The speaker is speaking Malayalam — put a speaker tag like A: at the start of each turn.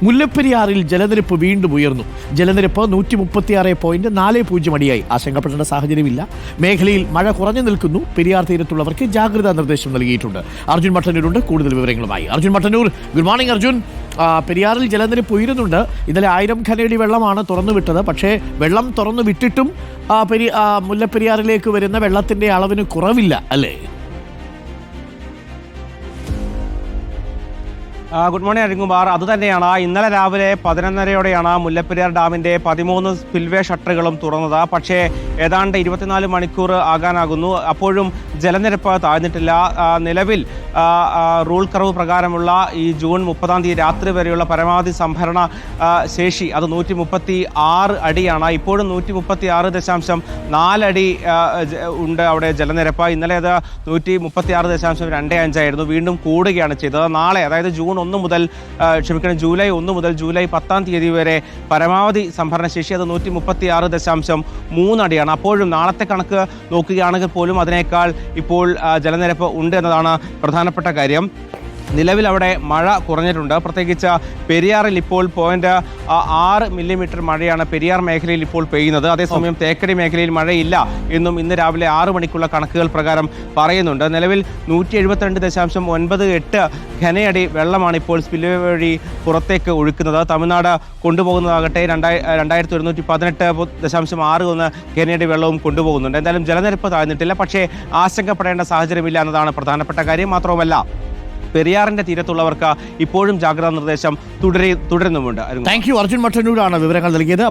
A: മുല്ലപ്പെരിയാറിൽ ജലനിരപ്പ് വീണ്ടും ഉയർന്നു. ജലനിരപ്പ് 136.40 അടിയായി. ആശങ്കപ്പെടേണ്ട സാഹചര്യമില്ല. മേഖലയിൽ മഴ കുറഞ്ഞു നിൽക്കുന്നു. പെരിയാർ തീരത്തുള്ളവർക്ക് ജാഗ്രതാ നിർദ്ദേശം നൽകിയിട്ടുണ്ട്. അർജുൻ മട്ടന്നൂരുണ്ട് കൂടുതൽ വിവരങ്ങളുമായി. Arjun Mattannur, good morning Arjun. പെരിയാറിൽ ജലനിരപ്പ് ഉയരുന്നുണ്ട്. ഇന്നലെ 1000 ഘനയടി വെള്ളമാണ് തുറന്നുവിട്ടത്. പക്ഷേ വെള്ളം തുറന്നു വിട്ടിട്ടും മുല്ലപ്പെരിയാറിലേക്ക് വരുന്ന വെള്ളത്തിന്റെ അളവിന് കുറവില്ല അല്ലേ?
B: Good morning Arunkumar. അതുതന്നെയാണ്. ഇന്നലെ രാവിലെ 11:30യോടെയാണ് മുല്ലപ്പെരിയാർ ഡാമിന്റെ 13 സ്പിൽവേ ഷട്ടറുകളും തുറന്നത്. പക്ഷേ ഏതാണ്ട് 24 മണിക്കൂർ ആകാനാകുന്നു. അപ്പോഴും ജലനിരപ്പ് താഴ്ന്നിട്ടില്ല. നിലവിൽ റൂൾ കർവ് പ്രകാരമുള്ള ഈ ജൂൺ 30-ാം തീയതി രാത്രി വരെയുള്ള പരമാവധി സംഭരണ ശേഷി അത് 136 അടിയാണ്. ഇപ്പോഴും 136.4 അടി ഉണ്ട് അവിടെ ജലനിരപ്പ്. ഇന്നലെ അത് 136.25 ആയിരുന്നു. വീണ്ടും കൂടുകയാണ് ചെയ്തത്. നാളെ, അതായത് ജൂലൈ 1 മുതൽ ജൂലൈ 10-ാം തീയതി വരെ പരമാവധി സംഭരണ ശേഷി അത് 136.3 അടിയാണ്. അപ്പോഴും നാളത്തെ കണക്ക് നോക്കുകയാണെങ്കിൽ പോലും അതിനേക്കാൾ ഇപ്പോൾ ജലനിരപ്പ് ഉണ്ട് എന്നതാണ് പ്രധാനപ്പെട്ട കാര്യം. നിലവിൽ അവിടെ മഴ കുറഞ്ഞിട്ടുണ്ട്. പ്രത്യേകിച്ച് പെരിയാറിൽ ഇപ്പോൾ 0.6 മില്ലിമീറ്റർ മഴയാണ് പെരിയാർ മേഖലയിൽ ഇപ്പോൾ പെയ്യുന്നത്. അതേസമയം തേക്കടി മേഖലയിൽ മഴയില്ല എന്നും ഇന്ന് രാവിലെ 6 മണിക്കുള്ള കണക്കുകൾ പ്രകാരം പറയുന്നുണ്ട്. നിലവിൽ 172.98 ഘനയടി വെള്ളമാണ് ഇപ്പോൾ സ്പിൽവേ വഴി പുറത്തേക്ക് ഒഴുക്കുന്നത്. തമിഴ്നാട് കൊണ്ടുപോകുന്നതാകട്ടെ 2118.61 ഘനയടി വെള്ളവും കൊണ്ടുപോകുന്നുണ്ട്. എന്തായാലും ജലനിരപ്പ് താഴ്ന്നിട്ടില്ല. പക്ഷേ ആശങ്കപ്പെടേണ്ട സാഹചര്യമില്ല എന്നതാണ് പ്രധാനപ്പെട്ട കാര്യം. മാത്രവുമല്ല, പെരിയാറിന്റെ തീരത്തുള്ളവർക്ക് ഇപ്പോഴും ജാഗ്രതാ നിർദ്ദേശം തുടരുന്നുമുണ്ട്.
A: Thank you. അർജുൻ മട്ടന്നൂരാണ് വിവരങ്ങൾ നൽകിയത്.